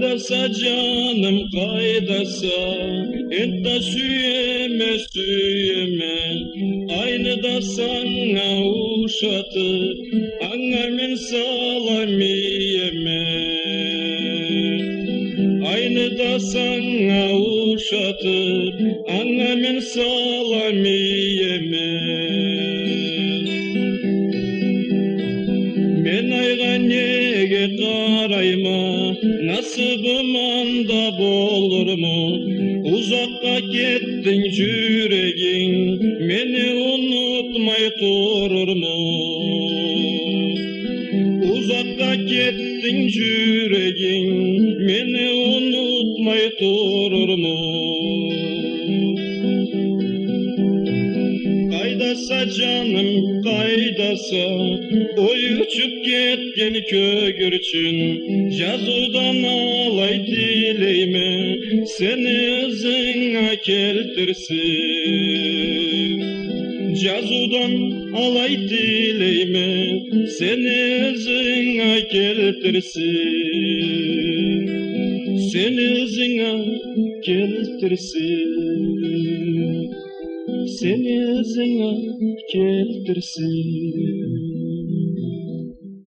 Къайдаса canım къайдаса, enta süyeme, aynı da sana uşatır, annemin salamiyeme. Aynı da sana uşatır, annemin salamiyeme. Ben ayga nege qarayma, nasibim anda bolur mu? Uzakka kettin yüreğin, meni unutmay durur mu? Uzakka kettin yüreğin, meni unutmay durur mu? Къайдаса canım къайдаса, oy uçup ketken kögürçün, жазудан алай dileyme, seni özüne keltirsin. Жазудан алай dileyme, seni özüne keltirsin. Seni özüne keltirsin. Seni özüne keltirsin.